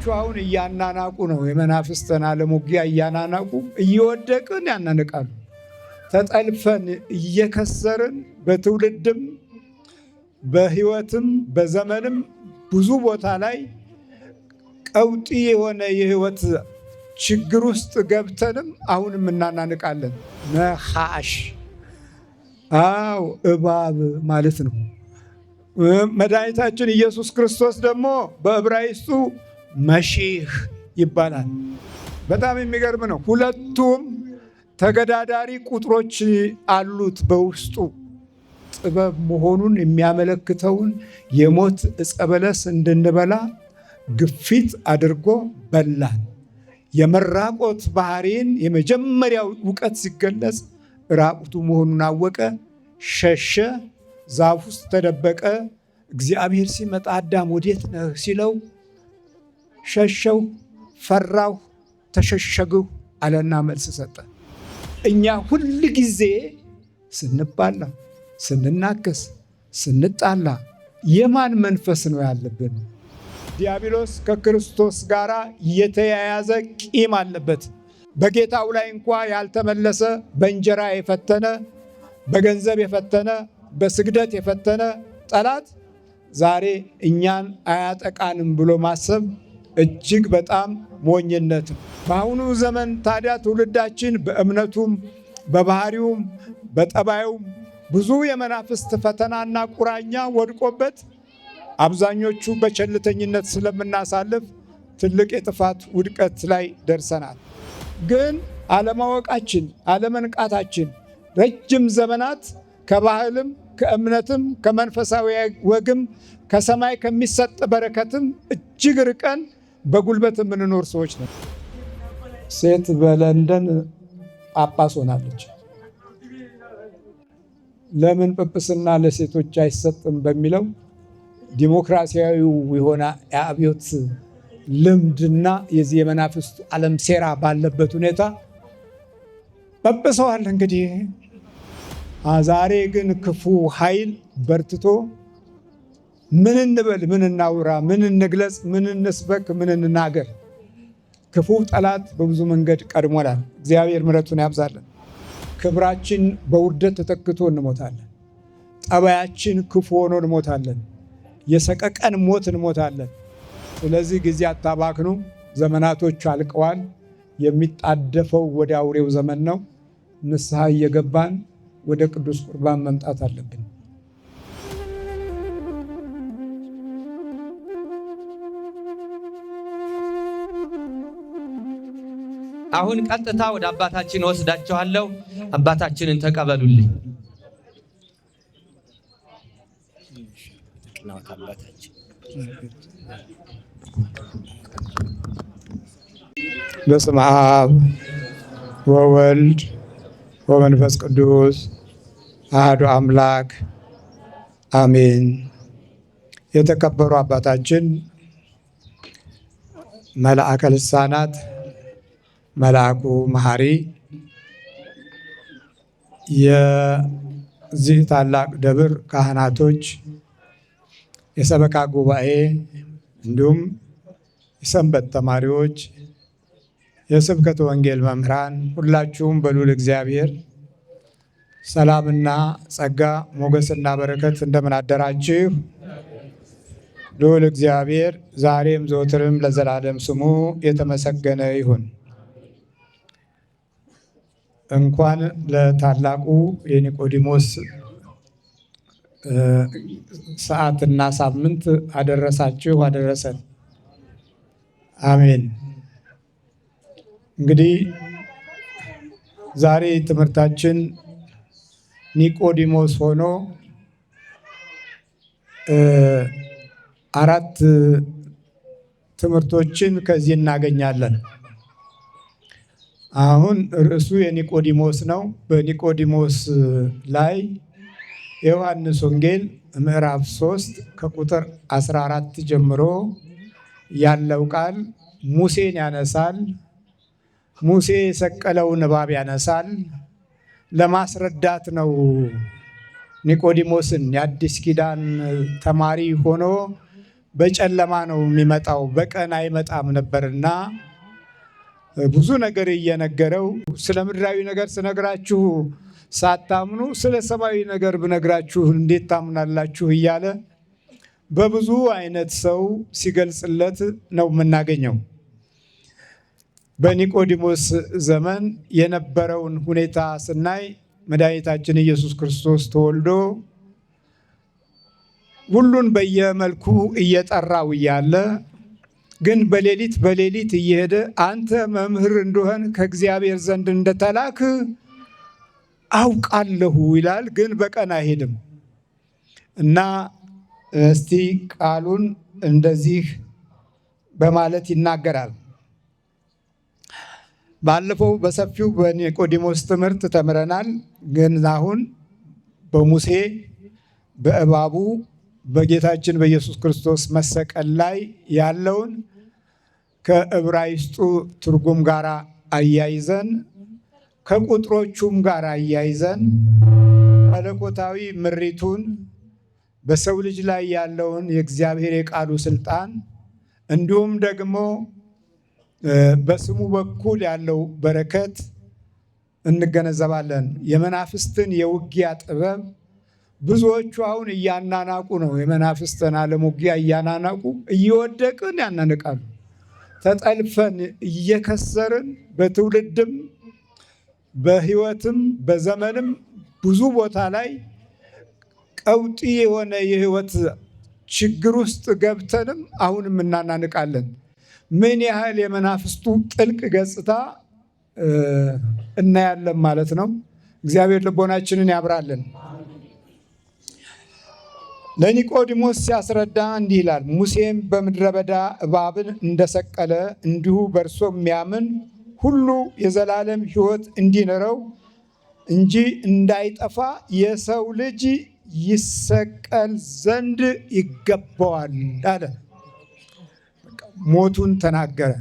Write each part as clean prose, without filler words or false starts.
ብዙዎቹ አሁን እያናናቁ ነው። የመናፍስትን ዓለም ውጊያ እያናናቁ እየወደቅን ያናንቃሉ። ተጠልፈን እየከሰርን በትውልድም በሕይወትም በዘመንም ብዙ ቦታ ላይ ቀውጢ የሆነ የሕይወት ችግር ውስጥ ገብተንም አሁንም እናናንቃለን። ነሐሽ እባብ ማለት ነው። መድኃኒታችን ኢየሱስ ክርስቶስ ደግሞ በዕብራይስጡ መሺህ ይባላል። በጣም የሚገርም ነው። ሁለቱም ተገዳዳሪ ቁጥሮች አሉት በውስጡ። ጥበብ መሆኑን የሚያመለክተውን የሞት ዕፀ በለስ እንድንበላ ግፊት አድርጎ በላን። የመራቆት ባህሪን የመጀመሪያው እውቀት ሲገለጽ ራቁቱ መሆኑን አወቀ፣ ሸሸ፣ ዛፍ ውስጥ ተደበቀ። እግዚአብሔር ሲመጣ አዳም ወዴት ነህ ሲለው ሸሸው፣ ፈራሁ፣ ተሸሸግሁ አለና መልስ ሰጠ። እኛ ሁል ጊዜ ስንባላ፣ ስንናከስ፣ ስንጣላ የማን መንፈስ ነው ያለብን? ዲያብሎስ ከክርስቶስ ጋር የተያያዘ ቂም አለበት። በጌታው ላይ እንኳ ያልተመለሰ በእንጀራ የፈተነ፣ በገንዘብ የፈተነ፣ በስግደት የፈተነ ጠላት ዛሬ እኛን አያጠቃንም ብሎ ማሰብ እጅግ በጣም ሞኝነት ነው። በአሁኑ ዘመን ታዲያ ትውልዳችን በእምነቱም በባህሪውም በጠባዩም ብዙ የመናፍስት ፈተናና ቁራኛ ወድቆበት አብዛኞቹ በቸልተኝነት ስለምናሳልፍ ትልቅ የጥፋት ውድቀት ላይ ደርሰናል። ግን አለማወቃችን፣ አለመንቃታችን ረጅም ዘመናት ከባህልም ከእምነትም ከመንፈሳዊ ወግም ከሰማይ ከሚሰጥ በረከትም እጅግ ርቀን በጉልበት የምንኖር ሰዎች ነው። ሴት በለንደን ጳጳስ ሆናለች። ለምን ጵጵስና ለሴቶች አይሰጥም በሚለው ዲሞክራሲያዊው የሆነ የአብዮት ልምድና የዚህ የመናፍስት ዓለም ሴራ ባለበት ሁኔታ ጵጵሰዋል። እንግዲህ ዛሬ ግን ክፉ ኃይል በርትቶ ምን እንበል፣ ምን እናውራ፣ ምን እንግለጽ፣ ምን እንስበክ፣ ምን እንናገር? ክፉ ጠላት በብዙ መንገድ ቀድሞናል። እግዚአብሔር ምሕረቱን ያብዛለን። ክብራችን በውርደት ተተክቶ እንሞታለን። ጠባያችን ክፉ ሆኖ እንሞታለን። የሰቀቀን ሞት እንሞታለን። ስለዚህ ጊዜ አታባክኑ። ዘመናቶቹ አልቀዋል። የሚጣደፈው ወደ አውሬው ዘመን ነው። ንስሐ እየገባን ወደ ቅዱስ ቁርባን መምጣት አለብን። አሁን ቀጥታ ወደ አባታችን ወስዳችኋለሁ። አባታችንን ተቀበሉልኝ። በስመ አብ ወወልድ ወመንፈስ ቅዱስ አሐዱ አምላክ አሜን። የተከበሩ አባታችን መልአከ ልሳናት መልአኩ መሐሪ፣ የዚህ ታላቅ ደብር ካህናቶች፣ የሰበካ ጉባኤ እንዲሁም የሰንበት ተማሪዎች፣ የስብከተ ወንጌል መምህራን ሁላችሁም በልዑል እግዚአብሔር ሰላምና ጸጋ ሞገስና በረከት እንደምን አደራችሁ? ልዑል እግዚአብሔር ዛሬም ዘወትርም ለዘላለም ስሙ የተመሰገነ ይሁን። እንኳን ለታላቁ የኒቆዲሞስ ሰዓትና ሳምንት አደረሳችሁ አደረሰን። አሜን። እንግዲህ ዛሬ ትምህርታችን ኒቆዲሞስ ሆኖ አራት ትምህርቶችን ከዚህ እናገኛለን። አሁን ርዕሱ የኒቆዲሞስ ነው። በኒቆዲሞስ ላይ የዮሐንስ ወንጌል ምዕራፍ 3 ከቁጥር 14 ጀምሮ ያለው ቃል ሙሴን ያነሳል። ሙሴ የሰቀለውን እባብ ያነሳል። ለማስረዳት ነው ኒቆዲሞስን የአዲስ ኪዳን ተማሪ ሆኖ በጨለማ ነው የሚመጣው፣ በቀን አይመጣም ነበርና ብዙ ነገር እየነገረው ስለ ምድራዊ ነገር ስነግራችሁ ሳታምኑ ስለ ሰማያዊ ነገር ብነግራችሁ እንዴት ታምናላችሁ እያለ በብዙ አይነት ሰው ሲገልጽለት ነው የምናገኘው። በኒቆዲሞስ ዘመን የነበረውን ሁኔታ ስናይ መድኃኒታችን ኢየሱስ ክርስቶስ ተወልዶ ሁሉን በየመልኩ እየጠራው እያለ ግን በሌሊት እየሄደ አንተ መምህር እንደሆን ከእግዚአብሔር ዘንድ እንደተላክ አውቃለሁ ይላል። ግን በቀን አይሄድም እና እስቲ ቃሉን እንደዚህ በማለት ይናገራል። ባለፈው በሰፊው በኒቆዲሞስ ትምህርት ተምረናል። ግን አሁን በሙሴ በእባቡ በጌታችን በኢየሱስ ክርስቶስ መሰቀል ላይ ያለውን ከዕብራይስጡ ትርጉም ጋር አያይዘን ከቁጥሮቹም ጋር አያይዘን መለኮታዊ ምሪቱን በሰው ልጅ ላይ ያለውን የእግዚአብሔር የቃሉ ስልጣን እንዲሁም ደግሞ በስሙ በኩል ያለው በረከት እንገነዘባለን። የመናፍስትን የውጊያ ጥበብ ብዙዎቹ አሁን እያናናቁ ነው። የመናፍስትን ዓለም ውጊያ እያናናቁ እየወደቅን ያናንቃሉ። ተጠልፈን እየከሰርን በትውልድም በሕይወትም በዘመንም ብዙ ቦታ ላይ ቀውጢ የሆነ የሕይወት ችግር ውስጥ ገብተንም አሁንም እናናንቃለን። ምን ያህል የመናፍስቱ ጥልቅ ገጽታ እናያለን ማለት ነው። እግዚአብሔር ልቦናችንን ያብራልን። ለኒቆዲሞስ ሲያስረዳ እንዲህ ይላል። ሙሴም በምድረ በዳ እባብን እንደሰቀለ እንዲሁ በእርሱ የሚያምን ሁሉ የዘላለም ሕይወት እንዲኖረው እንጂ እንዳይጠፋ የሰው ልጅ ይሰቀል ዘንድ ይገባዋል አለ። ሞቱን ተናገረ።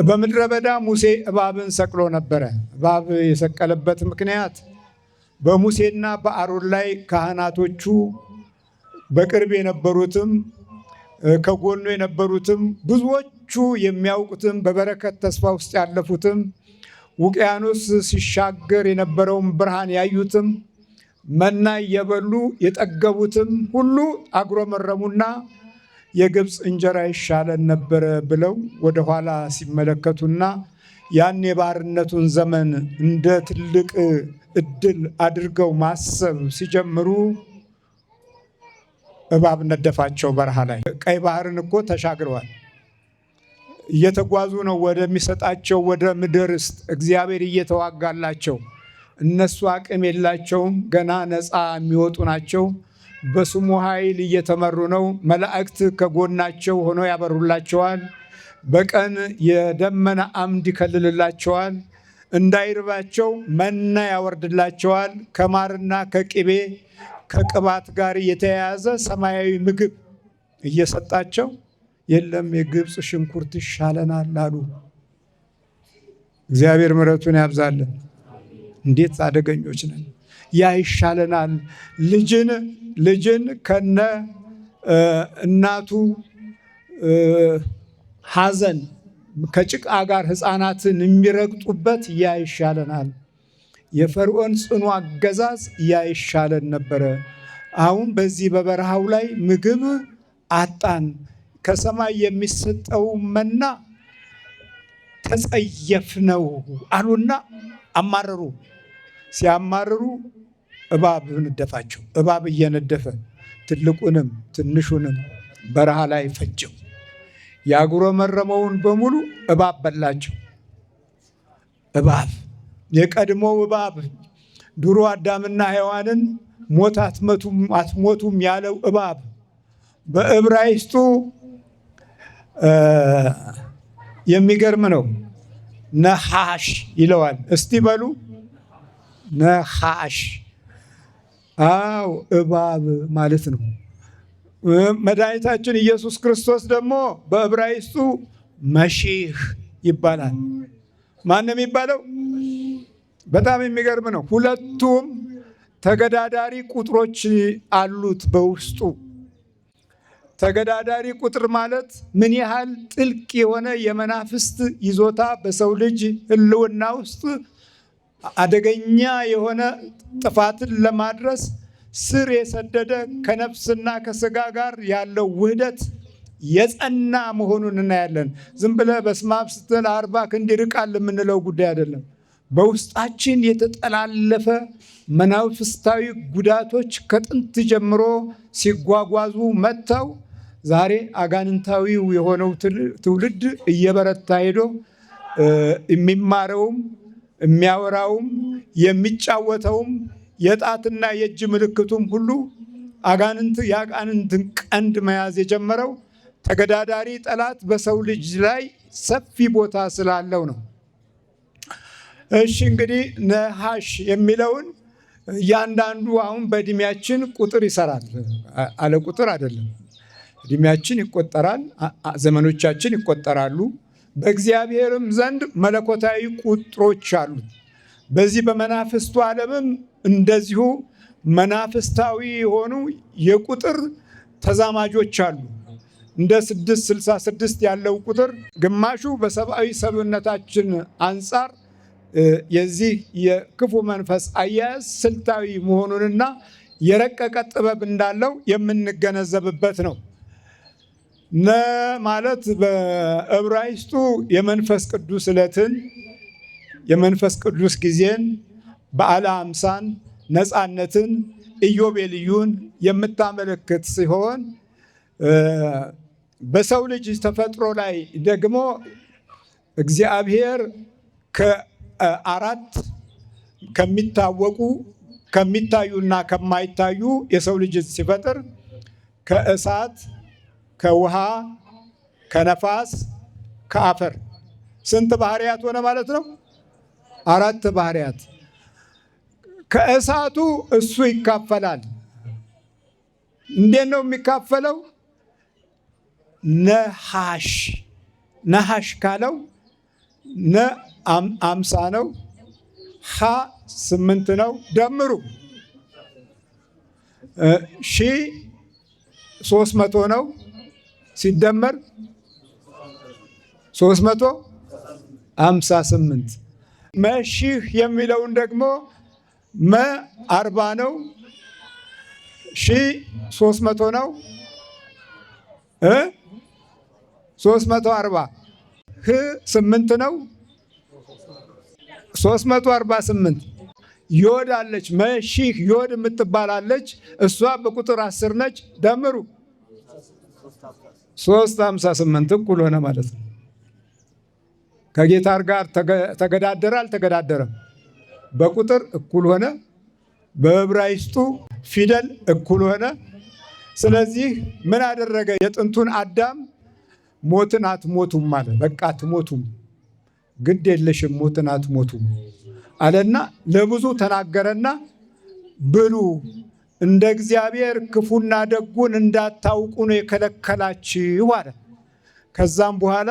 በምድረ በዳ ሙሴ እባብን ሰቅሎ ነበረ። እባብ የሰቀለበት ምክንያት በሙሴና በአሮን ላይ ካህናቶቹ በቅርብ የነበሩትም ከጎኑ የነበሩትም ብዙዎቹ የሚያውቁትም በበረከት ተስፋ ውስጥ ያለፉትም ውቅያኖስ ሲሻገር የነበረውን ብርሃን ያዩትም መና እየበሉ የጠገቡትም ሁሉ አጉረመረሙና የግብፅ እንጀራ ይሻለን ነበረ ብለው ወደኋላ ሲመለከቱና ያን የባርነቱን ዘመን እንደ ትልቅ እድል አድርገው ማሰብ ሲጀምሩ እባብ ነደፋቸው በረሃ ላይ። ቀይ ባህርን እኮ ተሻግረዋል። እየተጓዙ ነው ወደሚሰጣቸው ወደ ምድር ውስጥ እግዚአብሔር እየተዋጋላቸው። እነሱ አቅም የላቸውም፣ ገና ነፃ የሚወጡ ናቸው። በስሙ ኃይል እየተመሩ ነው። መላእክት ከጎናቸው ሆነው ያበሩላቸዋል። በቀን የደመና አምድ ይከልልላቸዋል። እንዳይርባቸው መና ያወርድላቸዋል። ከማርና ከቅቤ ከቅባት ጋር የተያያዘ ሰማያዊ ምግብ እየሰጣቸው የለም የግብፅ ሽንኩርት ይሻለናል አሉ። እግዚአብሔር ምሕረቱን ያብዛልን። እንዴት አደገኞች ነን! ያ ይሻለናል። ልጅን ከነ እናቱ ሐዘን ከጭቃ ጋር ሕፃናትን የሚረግጡበት ያ ይሻለናል። የፈርዖን ጽኑ አገዛዝ ያ ይሻለን ነበረ። አሁን በዚህ በበረሃው ላይ ምግብ አጣን። ከሰማይ የሚሰጠው መና ተጸየፍነው አሉና አማረሩ። ሲያማርሩ እባብ ነደፋቸው። እባብ እየነደፈ ትልቁንም ትንሹንም በረሃ ላይ ፈጀው። ያጉረመረመውን በሙሉ እባብ በላቸው። እባብ የቀድሞው እባብ ድሮ አዳምና ሔዋንን ሞት አትሞቱም ያለው እባብ በዕብራይስጡ የሚገርም ነው። ነሐሽ ይለዋል። እስቲ በሉ ነሐሽ። አው እባብ ማለት ነው። መድኃኒታችን ኢየሱስ ክርስቶስ ደግሞ በዕብራይስጡ መሺህ ይባላል። ማን ነው የሚባለው? በጣም የሚገርም ነው። ሁለቱም ተገዳዳሪ ቁጥሮች አሉት በውስጡ። ተገዳዳሪ ቁጥር ማለት ምን ያህል ጥልቅ የሆነ የመናፍስት ይዞታ በሰው ልጅ ሕልውና ውስጥ አደገኛ የሆነ ጥፋትን ለማድረስ ስር የሰደደ ከነፍስና ከስጋ ጋር ያለው ውህደት የጸና መሆኑን እናያለን። ዝም ብለህ በስመ አብ ስትል 40 ክንድ ይርቃል የምንለው ጉዳይ አይደለም። በውስጣችን የተጠላለፈ መናፍስታዊ ጉዳቶች ከጥንት ጀምሮ ሲጓጓዙ መጥተው ዛሬ አጋንንታዊው የሆነው ትውልድ እየበረታ ሄዶ የሚማረውም የሚያወራውም የሚጫወተውም የጣትና የእጅ ምልክቱም ሁሉ የአጋንንትን ቀንድ መያዝ የጀመረው ተገዳዳሪ ጠላት በሰው ልጅ ላይ ሰፊ ቦታ ስላለው ነው። እሺ እንግዲህ ነሐሽ የሚለውን እያንዳንዱ አሁን በእድሜያችን ቁጥር ይሰራል። አለ ቁጥር አይደለም። እድሜያችን ይቆጠራል፣ ዘመኖቻችን ይቆጠራሉ። በእግዚአብሔርም ዘንድ መለኮታዊ ቁጥሮች አሉ። በዚህ በመናፍስቱ ዓለምም እንደዚሁ መናፍስታዊ የሆኑ የቁጥር ተዛማጆች አሉ። እንደ 666 ያለው ቁጥር ግማሹ በሰብአዊ ሰብዕነታችን አንጻር የዚህ የክፉ መንፈስ አያያዝ ስልታዊ መሆኑንና የረቀቀ ጥበብ እንዳለው የምንገነዘብበት ነው። ነ ማለት በዕብራይስጡ የመንፈስ ቅዱስ ዕለትን፣ የመንፈስ ቅዱስ ጊዜን፣ በዓለ ሃምሳን፣ ነፃነትን፣ ኢዮቤልዩን የምታመለክት ሲሆን በሰው ልጅ ተፈጥሮ ላይ ደግሞ እግዚአብሔር ከአራት ከሚታወቁ ከሚታዩና ከማይታዩ የሰው ልጅ ሲፈጥር ከእሳት፣ ከውሃ፣ ከነፋስ፣ ከአፈር ስንት ባህሪያት ሆነ ማለት ነው? 4 ባህሪያት። ከእሳቱ እሱ ይካፈላል። እንዴት ነው የሚካፈለው? ነሐሽ ካለው ነ 50 ነው፣ ሀ 8 ነው። ደምሩ 1300 ነው። ሲደመር 358። መሺህ የሚለውን ደግሞ መ 40 ነው፣ ሺ 300 ነው፣ 340። ህ 8 ነው፣ 348። ዮድ አለች፣ መሺህ ዮድ የምትባላለች እሷ በቁጥር 10 ነች። ደምሩ 358 እኩል ሆነ ማለት ነው። ከጌታ ጋር ተገዳደረ አልተገዳደረም? በቁጥር እኩል ሆነ፣ በዕብራይስጡ ፊደል እኩል ሆነ። ስለዚህ ምን አደረገ? የጥንቱን አዳም ሞትን አትሞቱም ማለት በቃ አትሞቱም፣ ግድ የለሽም ሞትን አትሞቱም አለና ለብዙ ተናገረና ብሉ እንደ እግዚአብሔር ክፉና ደጉን እንዳታውቁ ነው የከለከላችሁ አለ። ከዛም በኋላ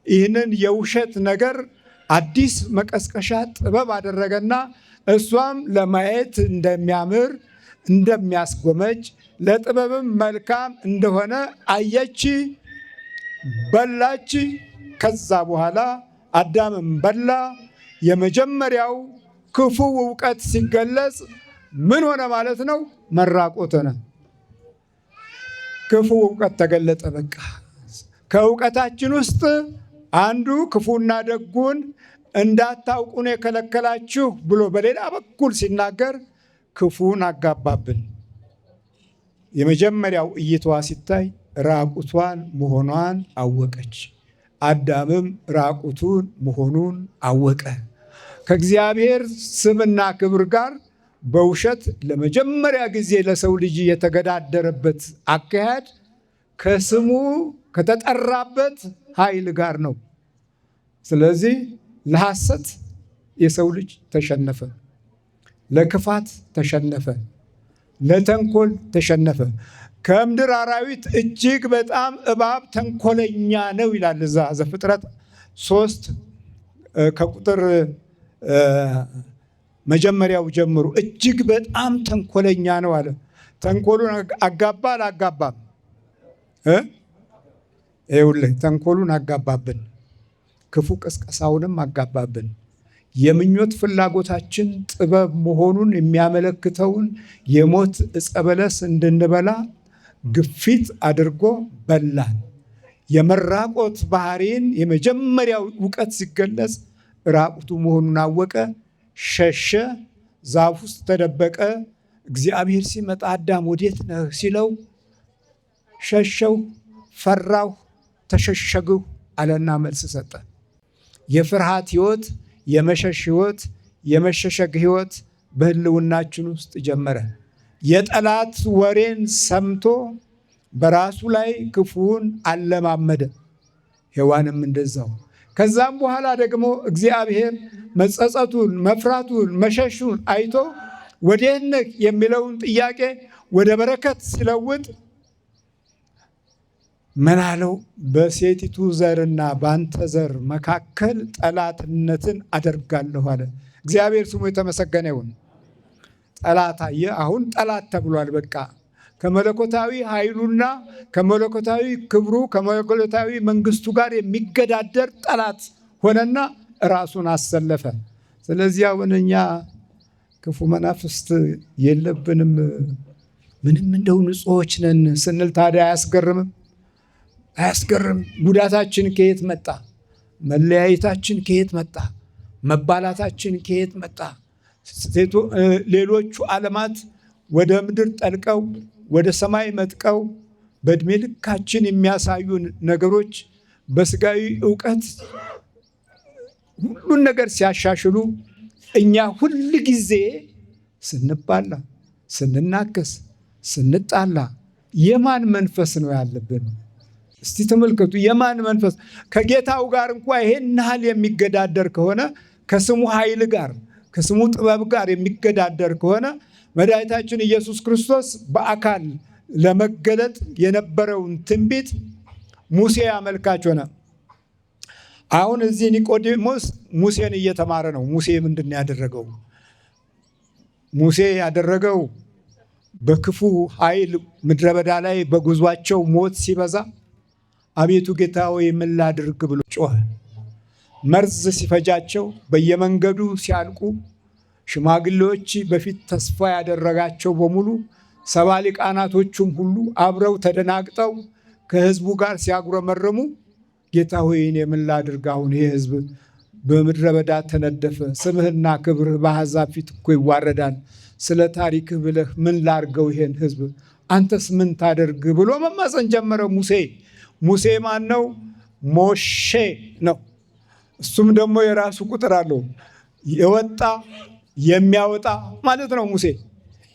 ይህንን የውሸት ነገር አዲስ መቀስቀሻ ጥበብ አደረገና እሷም ለማየት እንደሚያምር እንደሚያስጎመጅ ለጥበብም መልካም እንደሆነ አየች፣ በላች። ከዛ በኋላ አዳምም በላ። የመጀመሪያው ክፉ እውቀት ሲገለጽ ምን ሆነ ማለት ነው? መራቆት ሆነ። ክፉ እውቀት ተገለጠ። በቃ ከእውቀታችን ውስጥ አንዱ ክፉና ደጉን እንዳታውቁን የከለከላችሁ ብሎ በሌላ በኩል ሲናገር ክፉን አጋባብን። የመጀመሪያው እይታዋ ሲታይ ራቁቷን መሆኗን አወቀች። አዳምም ራቁቱን መሆኑን አወቀ። ከእግዚአብሔር ስምና ክብር ጋር በውሸት ለመጀመሪያ ጊዜ ለሰው ልጅ የተገዳደረበት አካሄድ ከስሙ ከተጠራበት ኃይል ጋር ነው። ስለዚህ ለሐሰት የሰው ልጅ ተሸነፈ፣ ለክፋት ተሸነፈ፣ ለተንኮል ተሸነፈ። ከምድር አራዊት እጅግ በጣም እባብ ተንኮለኛ ነው ይላል እዛ ዘፍጥረት 3 ከቁጥር መጀመሪያው ጀምሮ እጅግ በጣም ተንኮለኛ ነው አለ። ተንኮሉን አጋባ አላጋባም? ይኸውልህ ተንኮሉን አጋባብን፣ ክፉ ቅስቀሳውንም አጋባብን። የምኞት ፍላጎታችን ጥበብ መሆኑን የሚያመለክተውን የሞት ዕፀ በለስ እንድንበላ ግፊት አድርጎ በላን። የመራቆት ባህሪን የመጀመሪያው እውቀት ሲገለጽ ራቁቱ መሆኑን አወቀ፣ ሸሸ፣ ዛፍ ውስጥ ተደበቀ። እግዚአብሔር ሲመጣ አዳም ወዴት ነህ ሲለው ሸሸው፣ ፈራሁ፣ ተሸሸግሁ አለና መልስ ሰጠ። የፍርሃት ሕይወት፣ የመሸሽ ሕይወት፣ የመሸሸግ ሕይወት በህልውናችን ውስጥ ጀመረ። የጠላት ወሬን ሰምቶ በራሱ ላይ ክፉውን አለማመደ። ሔዋንም እንደዛው። ከዛም በኋላ ደግሞ እግዚአብሔር መጸጸቱን፣ መፍራቱን፣ መሸሹን አይቶ ወዴት ነህ የሚለውን ጥያቄ ወደ በረከት ሲለውጥ ምን አለው? በሴቲቱ ዘርና በአንተ ዘር መካከል ጠላትነትን አደርጋለሁ አለ። እግዚአብሔር ስሙ የተመሰገነ ይሁን። ጠላት አየ። አሁን ጠላት ተብሏል። በቃ ከመለኮታዊ ኃይሉና ከመለኮታዊ ክብሩ ከመለኮታዊ መንግስቱ ጋር የሚገዳደር ጠላት ሆነና ራሱን አሰለፈ። ስለዚህ አሁን እኛ ክፉ መናፍስት የለብንም፣ ምንም እንደው ንጹሖች ነን ስንል ታዲያ አያስገርምም? አያስገርም? ጉዳታችን ከየት መጣ? መለያየታችን ከየት መጣ? መባላታችን ከየት መጣ? ሌሎቹ ዓለማት ወደ ምድር ጠልቀው ወደ ሰማይ መጥቀው በዕድሜ ልካችን የሚያሳዩን ነገሮች በስጋዊ ዕውቀት ሁሉን ነገር ሲያሻሽሉ፣ እኛ ሁል ጊዜ ስንባላ፣ ስንናከስ፣ ስንጣላ የማን መንፈስ ነው ያለብን? እስቲ ተመልከቱ። የማን መንፈስ? ከጌታው ጋር እንኳ ይሄን ያህል የሚገዳደር ከሆነ ከስሙ ኃይል ጋር ከስሙ ጥበብ ጋር የሚገዳደር ከሆነ መድኃኒታችን ኢየሱስ ክርስቶስ በአካል ለመገለጥ የነበረውን ትንቢት ሙሴ አመልካች ሆነ። አሁን እዚህ ኒቆዲሞስ ሙሴን እየተማረ ነው። ሙሴ ምንድን ያደረገው? ሙሴ ያደረገው በክፉ ኃይል ምድረ በዳ ላይ በጉዟቸው ሞት ሲበዛ አቤቱ ጌታ ሆይ ምን ላድርግ ብሎ ጮኸ። መርዝ ሲፈጃቸው በየመንገዱ ሲያልቁ ሽማግሌዎች በፊት ተስፋ ያደረጋቸው በሙሉ 70 ሊቃናቶቹም ሁሉ አብረው ተደናግጠው ከሕዝቡ ጋር ሲያጉረመርሙ ጌታ ሆይ እኔ ምን ላድርግ? አሁን ይህ ሕዝብ በምድረ በዳ ተነደፈ። ስምህና ክብርህ በአሕዛብ ፊት እኮ ይዋረዳል። ስለ ታሪክህ ብለህ ምን ላርገው ይሄን ሕዝብ? አንተስ ምን ታደርግ ብሎ መማፀን ጀመረ። ሙሴ ማን ነው? ሞሼ ነው። እሱም ደግሞ የራሱ ቁጥር አለው። የወጣ የሚያወጣ ማለት ነው። ሙሴ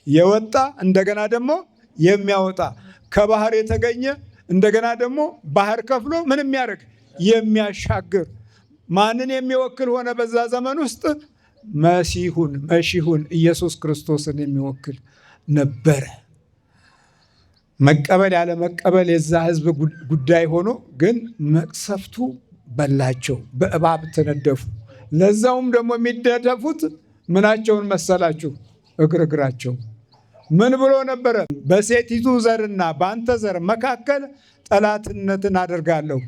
የወጣ እንደገና ደግሞ የሚያወጣ፣ ከባህር የተገኘ እንደገና ደግሞ ባህር ከፍሎ ምን የሚያደርግ የሚያሻግር፣ ማንን የሚወክል ሆነ? በዛ ዘመን ውስጥ መሲሁን ኢየሱስ ክርስቶስን የሚወክል ነበረ። መቀበል ያለ መቀበል የዛ ህዝብ ጉዳይ ሆኖ ግን መቅሰፍቱ በላቸው፣ በእባብ ተነደፉ። ለዛውም ደግሞ የሚደደፉት ምናቸውን መሰላችሁ? እግራቸው። ምን ብሎ ነበረ? በሴቲቱ ዘርና በአንተ ዘር መካከል ጠላትነትን አደርጋለሁ።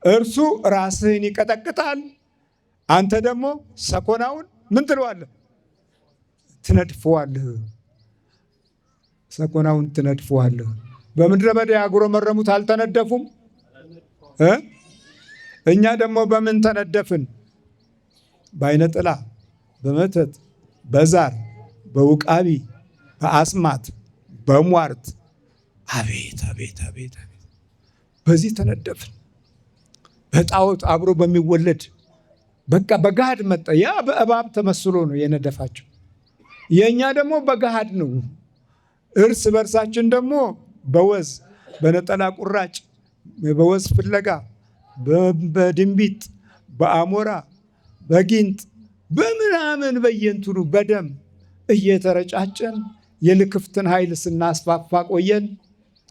እርሱ ራስህን ይቀጠቅጣል፣ አንተ ደግሞ ሰኮናውን ምን ትለዋለህ? ትነድፈዋለህ። ሰኮናውን ትነድፈዋለህ። በምድረ በዳ ያጉረመረሙት አልተነደፉም? እኛ ደግሞ በምን ተነደፍን? በዓይነ ጥላ፣ በመተት፣ በዛር፣ በውቃቢ፣ በአስማት፣ በሟርት። አቤት አቤት አቤት አቤት! በዚህ ተነደፍን። በጣዖት አብሮ በሚወለድ በቃ በገሃድ መጣ። ያ በእባብ ተመስሎ ነው የነደፋቸው። የእኛ ደግሞ በገሃድ ነው። እርስ በርሳችን ደግሞ በወዝ በነጠላ ቁራጭ በወዝ ፍለጋ በድንቢጥ በአሞራ በጊንጥ በምናምን በየንትኑ በደም እየተረጫጨን የልክፍትን ኃይል ስናስፋፋ ቆየን።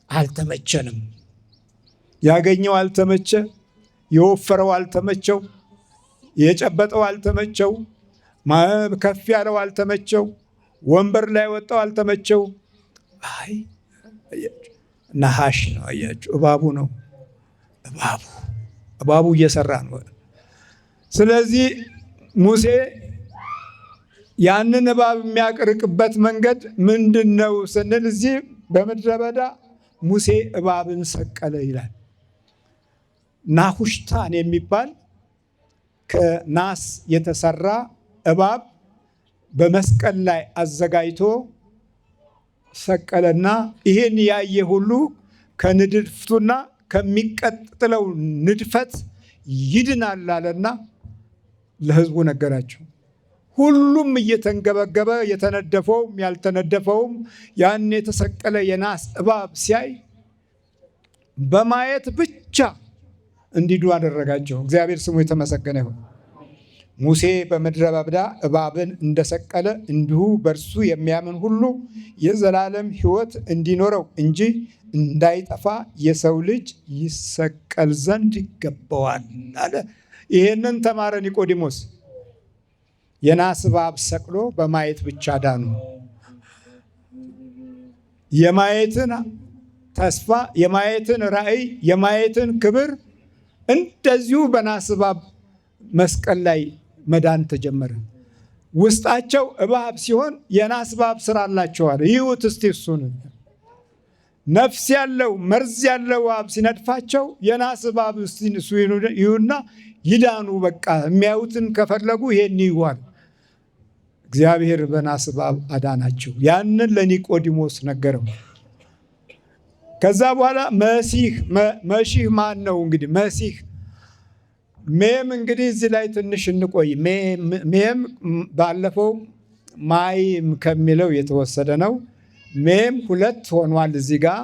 አልተመቸንም። ያገኘው አልተመቸ፣ የወፈረው አልተመቸው፣ የጨበጠው አልተመቸው፣ ከፍ ያለው አልተመቸው፣ ወንበር ላይ ወጣው አልተመቸው። አይ ነሐሽ ነው። አያችሁ፣ እባቡ ነው። እባቡ እየሰራ ነው። ስለዚህ ሙሴ ያንን እባብ የሚያቀርቅበት መንገድ ምንድን ነው ስንል እዚህ በምድረ በዳ ሙሴ እባብን ሰቀለ ይላል። ናሁሽታን የሚባል ከናስ የተሰራ እባብ በመስቀል ላይ አዘጋጅቶ ሰቀለና ይህን ያየ ሁሉ ከንድፍቱና ከሚቀጥለው ንድፈት ይድናል አለና ለሕዝቡ ነገራቸው። ሁሉም እየተንገበገበ የተነደፈውም ያልተነደፈውም ያን የተሰቀለ የናስ እባብ ሲያይ በማየት ብቻ እንዲዱ አደረጋቸው። እግዚአብሔር ስሙ የተመሰገነ ይሁን። ሙሴ በምድረ በዳ እባብን እንደሰቀለ እንዲሁ በእርሱ የሚያምን ሁሉ የዘላለም ሕይወት እንዲኖረው እንጂ እንዳይጠፋ የሰው ልጅ ይሰቀል ዘንድ ይገባዋል አለ። ይሄንን ተማረ ኒቆዲሞስ። የናስ እባብ ሰቅሎ በማየት ብቻ ዳኑ። የማየትን ተስፋ፣ የማየትን ራእይ፣ የማየትን ክብር እንደዚሁ በናስ እባብ መስቀል ላይ መዳን ተጀመረ። ውስጣቸው እባብ ሲሆን የናስ እባብ ስራ አላቸዋል። ይሁት እስቲ እሱን ነፍስ ያለው መርዝ ያለው እባብ ሲነድፋቸው የናስ እባብ እሱ ይሁና ይዳኑ። በቃ የሚያዩትን ከፈለጉ ይሄን ይዋል። እግዚአብሔር በናስ እባብ አዳናቸው። ያንን ለኒቆዲሞስ ነገረው። ከዛ በኋላ መሲህ ማን ነው? እንግዲህ መሲህ ሜም እንግዲህ እዚህ ላይ ትንሽ እንቆይ። ሜም ባለፈው ማይም ከሚለው የተወሰደ ነው። ሜም ሁለት ሆኗል እዚህ ጋር።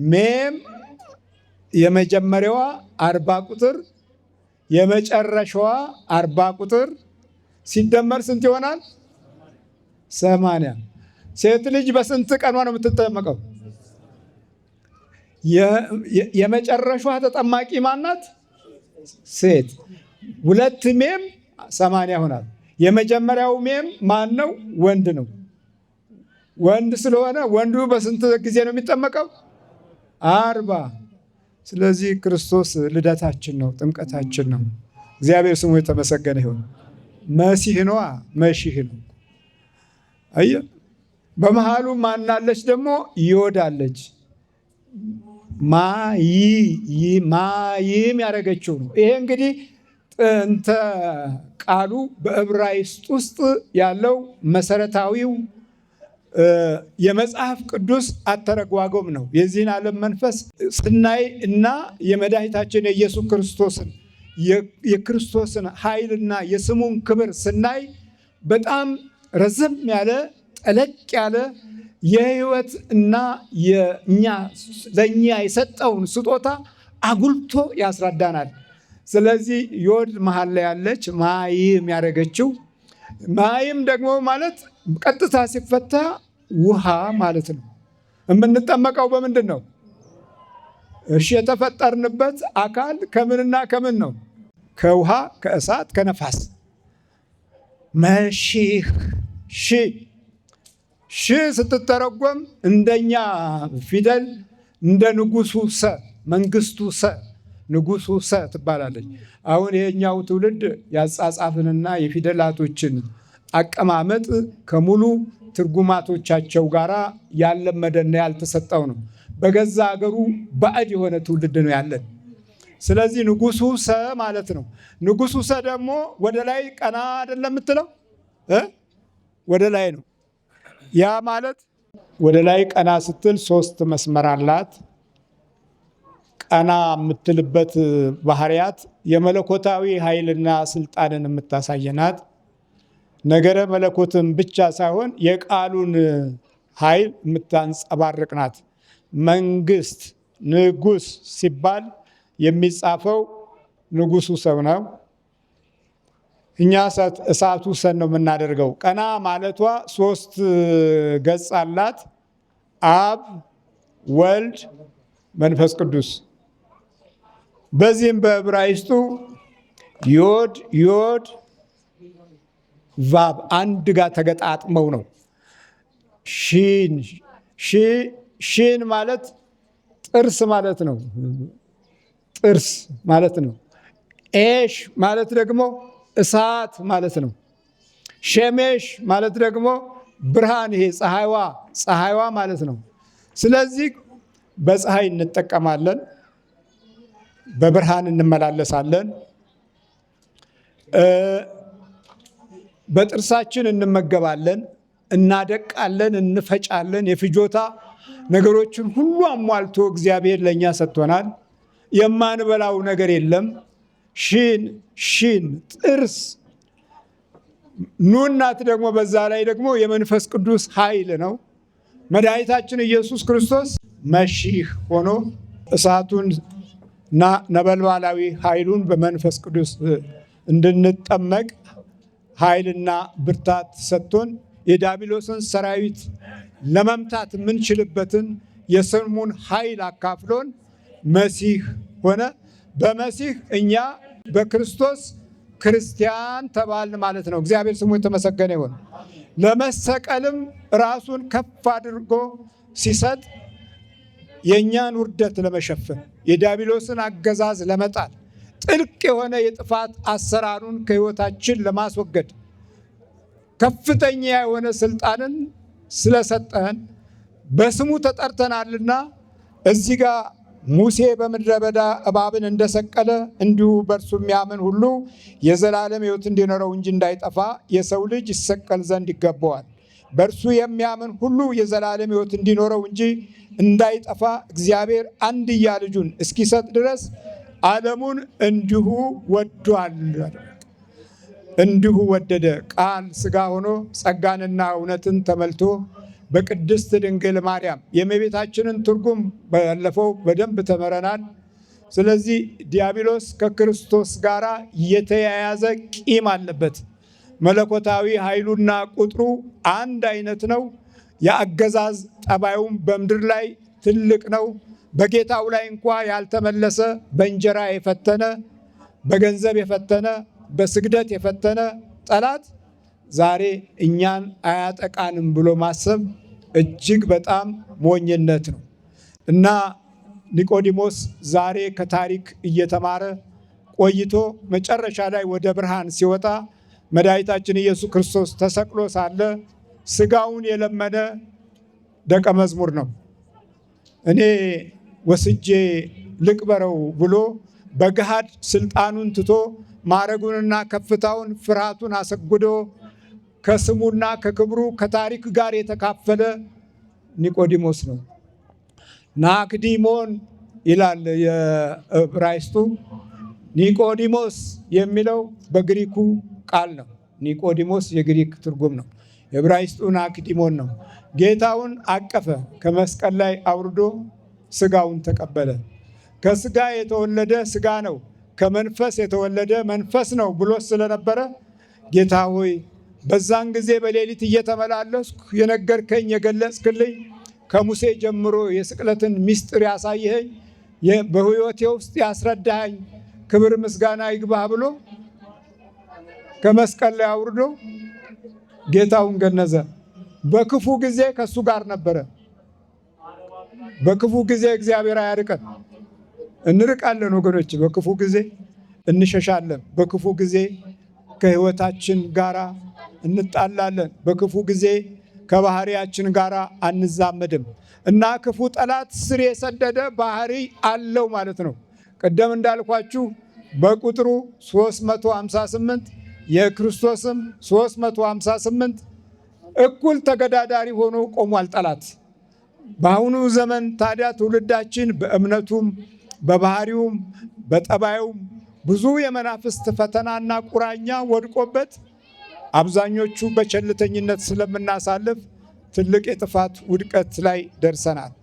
ሜም የመጀመሪያዋ 40 ቁጥር የመጨረሻዋ 40 ቁጥር ሲደመር ስንት ይሆናል? 80። ሴት ልጅ በስንት ቀኗ ነው የምትጠመቀው? የመጨረሻዋ ተጠማቂ ማናት? ሴት። ሁለት ሜም 80 ይሆናል። የመጀመሪያው ሜም ማን ነው? ወንድ ነው። ወንድ ስለሆነ ወንዱ በስንት ጊዜ ነው የሚጠመቀው? 40። ስለዚህ ክርስቶስ ልደታችን ነው፣ ጥምቀታችን ነው። እግዚአብሔር ስሙ የተመሰገነ ይሁን። መሲህ ነዋ፣ መሺህ ነው። አየህ፣ በመሃሉ ማናለች ደግሞ? ይወዳለች። ማይም ያደረገችው ነው። ይሄ እንግዲህ ጥንተ ቃሉ በዕብራይስጥ ውስጥ ያለው መሰረታዊው የመጽሐፍ ቅዱስ አተረጓጎም ነው። የዚህን ዓለም መንፈስ ስናይ እና የመድኃኒታችን የኢየሱስ ክርስቶስን የክርስቶስን ኃይልና የስሙን ክብር ስናይ በጣም ረዘም ያለ ጠለቅ ያለ የሕይወት እና ለእኛ የሰጠውን ስጦታ አጉልቶ ያስረዳናል። ስለዚህ ዮድ መሀል ላይ ያለች ማይም ያደረገችው፣ ማይም ደግሞ ማለት ቀጥታ ሲፈታ ውሃ ማለት ነው። የምንጠመቀው በምንድን ነው? እሺ፣ የተፈጠርንበት አካል ከምንና ከምን ነው? ከውሃ፣ ከእሳት፣ ከነፋስ። መሺህ ሺህ ስትተረጎም እንደኛ ፊደል እንደ ንጉሱ ሰ መንግስቱ ሰ ንጉሱ ሰ ትባላለች። አሁን ይሄኛው ትውልድ ያጻጻፍንና የፊደላቶችን አቀማመጥ ከሙሉ ትርጉማቶቻቸው ጋር ያለመደና ያልተሰጠው ነው። በገዛ ሀገሩ ባዕድ የሆነ ትውልድ ነው ያለን። ስለዚህ ንጉሱ ሰ ማለት ነው። ንጉሱ ሰ ደግሞ ወደ ላይ ቀና አይደለም የምትለው ወደ ላይ ነው። ያ ማለት ወደ ላይ ቀና ስትል 3 መስመር አላት። ቀና የምትልበት ባህሪያት የመለኮታዊ ኃይልና ስልጣንን የምታሳየናት፣ ነገረ መለኮትን ብቻ ሳይሆን የቃሉን ኃይል የምታንጸባርቅ ናት። መንግስት ንጉስ ሲባል የሚጻፈው ንጉሱ ሰው ነው። እኛ እሳቱ ሰን ነው የምናደርገው። ቀና ማለቷ 3 ገጽ አላት። አብ፣ ወልድ፣ መንፈስ ቅዱስ። በዚህም በዕብራይስጡ ዮድ ቫብ አንድ ጋር ተገጣጥመው ነው። ሺን ማለት ጥርስ ማለት ነው። ጥርስ ማለት ነው። ኤሽ ማለት ደግሞ እሳት ማለት ነው። ሸሜሽ ማለት ደግሞ ብርሃን፣ ይሄ ፀሐይዋ ማለት ነው። ስለዚህ በፀሐይ እንጠቀማለን፣ በብርሃን እንመላለሳለን፣ በጥርሳችን እንመገባለን፣ እናደቃለን፣ እንፈጫለን። የፍጆታ ነገሮችን ሁሉ አሟልቶ እግዚአብሔር ለእኛ ሰጥቶናል። የማንበላው ነገር የለም። ሽን ጥርስ፣ ኑናት ደግሞ በዛ ላይ ደግሞ የመንፈስ ቅዱስ ኃይል ነው። መድኃኒታችን ኢየሱስ ክርስቶስ መሺህ ሆኖ እሳቱን እና ነበልባላዊ ኃይሉን በመንፈስ ቅዱስ እንድንጠመቅ ኃይልና ብርታት ሰጥቶን የዲያብሎስን ሰራዊት ለመምታት የምንችልበትን የስሙን ኃይል አካፍሎን መሲህ ሆነ። በመሲህ እኛ በክርስቶስ ክርስቲያን ተባልን ማለት ነው። እግዚአብሔር ስሙ የተመሰገነ ይሁን። ለመሰቀልም ራሱን ከፍ አድርጎ ሲሰጥ የእኛን ውርደት ለመሸፈን፣ የዲያብሎስን አገዛዝ ለመጣል፣ ጥልቅ የሆነ የጥፋት አሰራሩን ከሕይወታችን ለማስወገድ ከፍተኛ የሆነ ስልጣንን ስለሰጠን በስሙ ተጠርተናልና እዚህ ጋር ሙሴ በምድረ በዳ እባብን እንደሰቀለ እንዲሁ በእርሱ የሚያምን ሁሉ የዘላለም ሕይወት እንዲኖረው እንጂ እንዳይጠፋ የሰው ልጅ ይሰቀል ዘንድ ይገባዋል። በእርሱ የሚያምን ሁሉ የዘላለም ሕይወት እንዲኖረው እንጂ እንዳይጠፋ እግዚአብሔር አንድያ ልጁን እስኪሰጥ ድረስ ዓለሙን እንዲሁ ወዷል። እንዲሁ ወደደ። ቃል ሥጋ ሆኖ ጸጋንና እውነትን ተመልቶ በቅድስት ድንግል ማርያም የእመቤታችንን ትርጉም ባለፈው በደንብ ተመረናል። ስለዚህ ዲያብሎስ ከክርስቶስ ጋር የተያያዘ ቂም አለበት። መለኮታዊ ኃይሉና ቁጥሩ አንድ አይነት ነው። የአገዛዝ ጠባዩም በምድር ላይ ትልቅ ነው። በጌታው ላይ እንኳ ያልተመለሰ፣ በእንጀራ የፈተነ፣ በገንዘብ የፈተነ፣ በስግደት የፈተነ ጠላት ዛሬ እኛን አያጠቃንም ብሎ ማሰብ እጅግ በጣም ሞኝነት ነው እና ኒቆዲሞስ ዛሬ ከታሪክ እየተማረ ቆይቶ መጨረሻ ላይ ወደ ብርሃን ሲወጣ መድኃኒታችን ኢየሱስ ክርስቶስ ተሰቅሎ ሳለ ሥጋውን የለመነ ደቀ መዝሙር ነው። እኔ ወስጄ ልቅበረው ብሎ በገሃድ ስልጣኑን ትቶ ማዕረጉንና ከፍታውን ፍርሃቱን አሰግዶ ከስሙና ከክብሩ ከታሪክ ጋር የተካፈለ ኒቆዲሞስ ነው። ናክዲሞን ይላል የዕብራይስጡ። ኒቆዲሞስ የሚለው በግሪኩ ቃል ነው። ኒቆዲሞስ የግሪክ ትርጉም ነው። የዕብራይስጡ ናክዲሞን ነው። ጌታውን አቀፈ፣ ከመስቀል ላይ አውርዶ ሥጋውን ተቀበለ። ከሥጋ የተወለደ ሥጋ ነው፣ ከመንፈስ የተወለደ መንፈስ ነው ብሎ ስለነበረ ጌታ ሆይ በዛን ጊዜ በሌሊት እየተመላለስኩ የነገርከኝ የገለጽክልኝ ከሙሴ ጀምሮ የስቅለትን ምስጢር ያሳየኸኝ በሕይወቴ ውስጥ ያስረዳኸኝ ክብር ምስጋና ይግባህ ብሎ ከመስቀል ላይ አውርዶ ጌታውን ገነዘ። በክፉ ጊዜ ከእሱ ጋር ነበረ። በክፉ ጊዜ እግዚአብሔር አያርቀን። እንርቃለን ወገኖች፣ በክፉ ጊዜ እንሸሻለን። በክፉ ጊዜ ከሕይወታችን ጋር እንጣላለን። በክፉ ጊዜ ከባህሪያችን ጋር አንዛመድም እና ክፉ ጠላት ስር የሰደደ ባህሪ አለው ማለት ነው። ቀደም እንዳልኳችሁ በቁጥሩ 358 የክርስቶስም 358 እኩል ተገዳዳሪ ሆኖ ቆሟል ጠላት። በአሁኑ ዘመን ታዲያ ትውልዳችን በእምነቱም በባህሪውም በጠባዩም ብዙ የመናፍስት ፈተናና ቁራኛ ወድቆበት አብዛኞቹ በቸልተኝነት ስለምናሳልፍ ትልቅ የጥፋት ውድቀት ላይ ደርሰናል።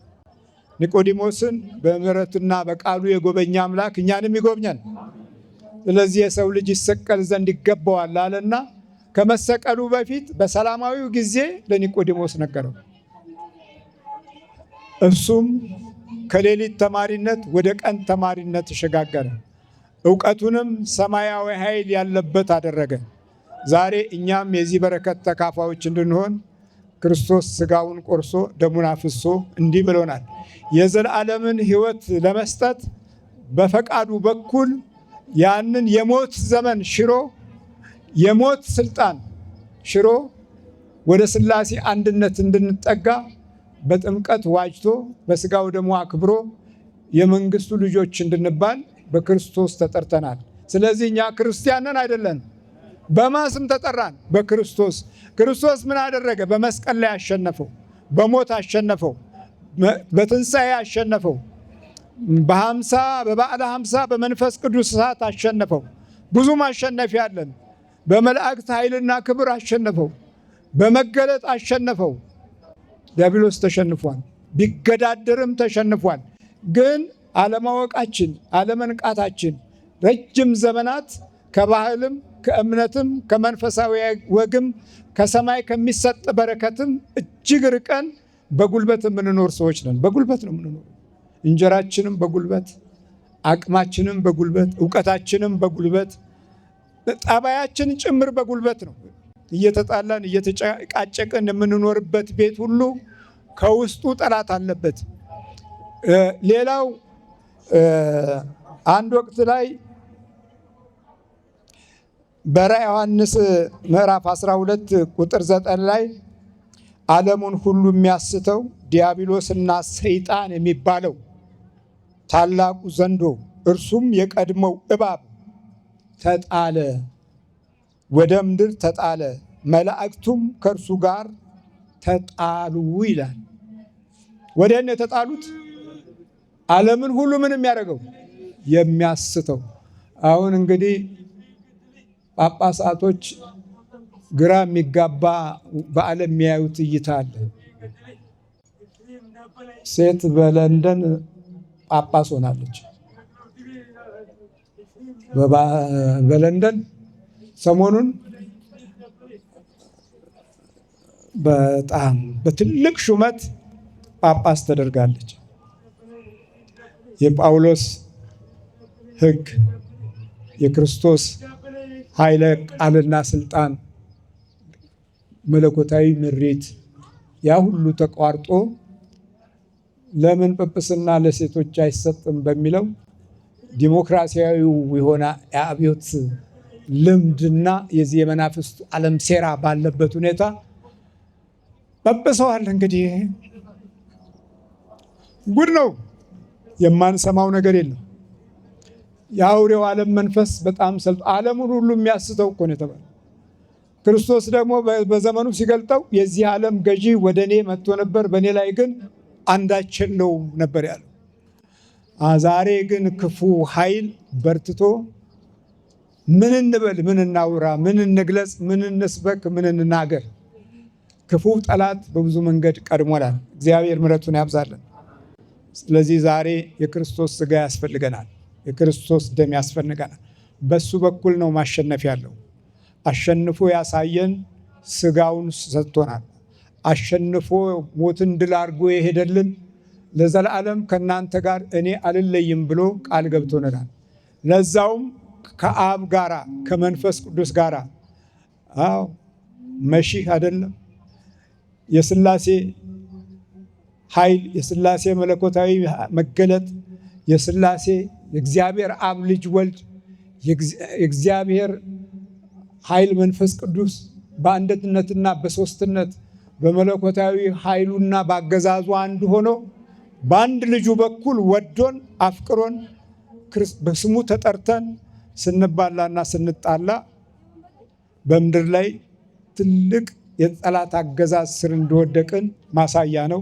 ኒቆዲሞስን በምሕረቱና በቃሉ የጎበኛ አምላክ እኛንም ይጎብኛል። ስለዚህ የሰው ልጅ ይሰቀል ዘንድ ይገባዋል አለና ከመሰቀሉ በፊት በሰላማዊው ጊዜ ለኒቆዲሞስ ነገረው። እሱም ከሌሊት ተማሪነት ወደ ቀን ተማሪነት ተሸጋገረ። ዕውቀቱንም ሰማያዊ ኃይል ያለበት አደረገ። ዛሬ እኛም የዚህ በረከት ተካፋዮች እንድንሆን ክርስቶስ ሥጋውን ቆርሶ ደሙን አፍሶ እንዲህ ብሎናል። የዘላለምን ሕይወት ለመስጠት በፈቃዱ በኩል ያንን የሞት ዘመን ሽሮ የሞት ስልጣን ሽሮ ወደ ሥላሴ አንድነት እንድንጠጋ በጥምቀት ዋጅቶ በሥጋው ደሙ አክብሮ የመንግስቱ ልጆች እንድንባል በክርስቶስ ተጠርተናል። ስለዚህ እኛ ክርስቲያንን አይደለን። በማስም ተጠራን። በክርስቶስ ክርስቶስ ምን አደረገ? በመስቀል ላይ አሸነፈው፣ በሞት አሸነፈው፣ በትንሣኤ አሸነፈው፣ በበዓለ ሃምሳ በመንፈስ ቅዱስ እሳት አሸነፈው። ብዙ ማሸነፊያ አለን። በመላእክት ኃይልና ክብር አሸነፈው፣ በመገለጥ አሸነፈው። ዲያብሎስ ተሸንፏል፣ ቢገዳደርም ተሸንፏል። ግን አለማወቃችን፣ አለመንቃታችን ረጅም ዘመናት ከባህልም ከእምነትም ከመንፈሳዊ ወግም ከሰማይ ከሚሰጥ በረከትም እጅግ ርቀን በጉልበት የምንኖር ሰዎች ነን። በጉልበት ነው የምንኖር። እንጀራችንም በጉልበት፣ አቅማችንም በጉልበት፣ እውቀታችንም በጉልበት፣ ጠባያችን ጭምር በጉልበት ነው። እየተጣላን እየተጨቃጨቅን የምንኖርበት ቤት ሁሉ ከውስጡ ጠላት አለበት። ሌላው አንድ ወቅት ላይ በራዕየ ዮሐንስ ምዕራፍ 12 ቁጥር 9 ላይ ዓለሙን ሁሉ የሚያስተው ዲያብሎስና ሰይጣን የሚባለው ታላቁ ዘንዶ እርሱም የቀድሞው እባብ ተጣለ፣ ወደ ምድር ተጣለ፣ መላእክቱም ከእርሱ ጋር ተጣሉ ይላል። ወደን የተጣሉት ዓለምን ሁሉ ምን የሚያደርገው የሚያስተው። አሁን እንግዲህ ጳጳሳቶች ግራ የሚጋባ በዓለም የሚያዩት እይታ አለ። ሴት በለንደን ጳጳስ ሆናለች። በለንደን ሰሞኑን በጣም በትልቅ ሹመት ጳጳስ ተደርጋለች። የጳውሎስ ሕግ የክርስቶስ ኃይለ ቃልና ስልጣን መለኮታዊ ምሪት ያ ሁሉ ተቋርጦ ለምን ጵጵስና ለሴቶች አይሰጥም በሚለው ዲሞክራሲያዊው የሆነ የአብዮት ልምድና የዚህ የመናፍስቱ ዓለም ሴራ ባለበት ሁኔታ ጵጵሰዋል። እንግዲህ ጉድ ነው። የማንሰማው ነገር የለም። የአውሬው ዓለም መንፈስ በጣም ሰልጦ ዓለሙን ሁሉ የሚያስተው እኮ ነው የተባለው። ክርስቶስ ደግሞ በዘመኑ ሲገልጠው የዚህ ዓለም ገዢ ወደ እኔ መጥቶ ነበር፣ በእኔ ላይ ግን አንዳች የለውም ነበር ያለው። ዛሬ ግን ክፉ ኃይል በርትቶ ምን እንበል፣ ምን እናውራ፣ ምን እንግለጽ፣ ምን እንስበክ፣ ምን እንናገር? ክፉ ጠላት በብዙ መንገድ ቀድሞናል። እግዚአብሔር ምሕረቱን ያብዛልን። ስለዚህ ዛሬ የክርስቶስ ሥጋ ያስፈልገናል። የክርስቶስ ደም ያስፈልገናል። በሱ በኩል ነው ማሸነፍ ያለው። አሸንፎ ያሳየን ሥጋውን ሰጥቶናል። አሸንፎ ሞትን ድል አድርጎ የሄደልን ለዘላለም ከእናንተ ጋር እኔ አልለይም ብሎ ቃል ገብቶናል። ለዛውም ከአብ ጋራ ከመንፈስ ቅዱስ ጋራ። አዎ መሺህ አይደለም። የሥላሴ ኃይል፣ የሥላሴ መለኮታዊ መገለጥ፣ የሥላሴ የእግዚአብሔር አብ ልጅ ወልድ፣ የእግዚአብሔር ኃይል መንፈስ ቅዱስ በአንድነትና በሦስትነት በመለኮታዊ ኃይሉና በአገዛዙ አንድ ሆኖ በአንድ ልጁ በኩል ወዶን አፍቅሮን በስሙ ተጠርተን ስንባላና ስንጣላ በምድር ላይ ትልቅ የጠላት አገዛዝ ስር እንደወደቅን ማሳያ ነው።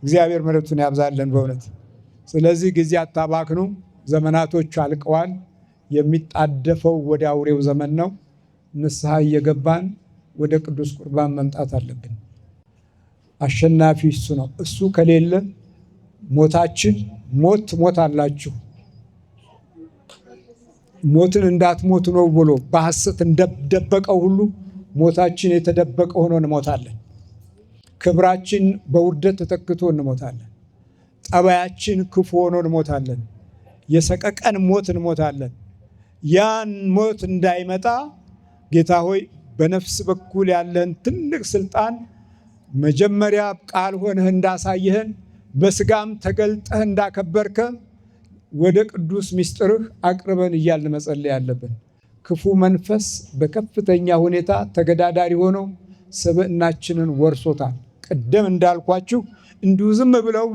እግዚአብሔር ምሕረቱን ያብዛለን በእውነት። ስለዚህ ጊዜ አታባክኑ። ዘመናቶች አልቀዋል። የሚጣደፈው ወደ አውሬው ዘመን ነው። ንስሐ እየገባን ወደ ቅዱስ ቁርባን መምጣት አለብን። አሸናፊ እሱ ነው። እሱ ከሌለ ሞታችን ሞት አላችሁ ሞትን እንዳትሞቱ ነው ብሎ በሐሰት እንደደበቀው ሁሉ ሞታችን የተደበቀ ሆኖ እንሞታለን። ክብራችን በውርደት ተተክቶ እንሞታለን። ጠባያችን ክፉ ሆኖ እንሞታለን። የሰቀቀን ሞት እንሞታለን። ያን ሞት እንዳይመጣ ጌታ ሆይ በነፍስ በኩል ያለን ትልቅ ስልጣን መጀመሪያ ቃል ሆነህ እንዳሳየህን በስጋም ተገልጠህ እንዳከበርከ ወደ ቅዱስ ምስጢርህ አቅርበን እያልን መጸለይ ያለብን። ክፉ መንፈስ በከፍተኛ ሁኔታ ተገዳዳሪ ሆኖ ስብዕናችንን ወርሶታል። ቅድም እንዳልኳችሁ እንዲሁ ዝም ብለው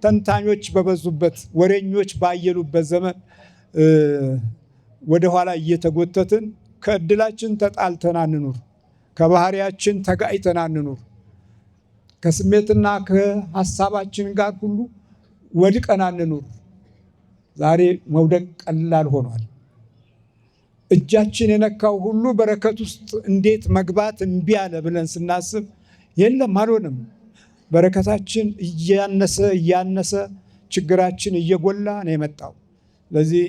ተንታኞች በበዙበት ወሬኞች ባየሉበት ዘመን ወደኋላ እየተጎተትን ከእድላችን ተጣልተን አንኑር። ከባህሪያችን ተጋጭተን አንኑር። ከስሜትና ከሀሳባችን ጋር ሁሉ ወድቀን አንኑር። ዛሬ መውደቅ ቀላል ሆኗል። እጃችን የነካው ሁሉ በረከት ውስጥ እንዴት መግባት እምቢ አለ ብለን ስናስብ የለም፣ አልሆነም። በረከታችን እያነሰ ችግራችን እየጎላ ነው የመጣው። ለዚህ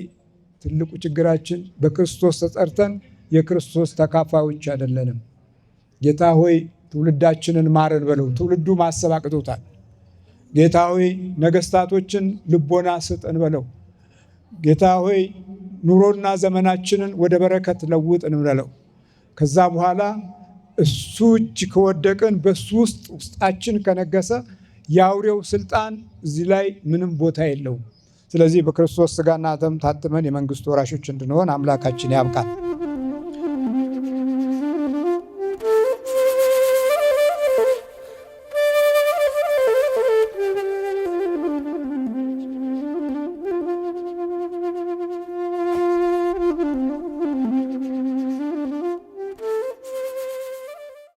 ትልቁ ችግራችን በክርስቶስ ተጠርተን የክርስቶስ ተካፋዮች አይደለንም። ጌታ ሆይ ትውልዳችንን ማረን በለው። ትውልዱ ማሰብ አቅቶታል። ጌታ ሆይ ነገስታቶችን ልቦና ስጠን በለው። ጌታ ሆይ ኑሮና ዘመናችንን ወደ በረከት ለውጥን በለው። ከዛ በኋላ እሱ እጅ ከወደቅን በሱ ውስጣችን ከነገሰ የአውሬው ስልጣን እዚህ ላይ ምንም ቦታ የለውም። ስለዚህ በክርስቶስ ሥጋና ደም ታትመን የመንግስቱ ወራሾች እንድንሆን አምላካችን ያብቃል።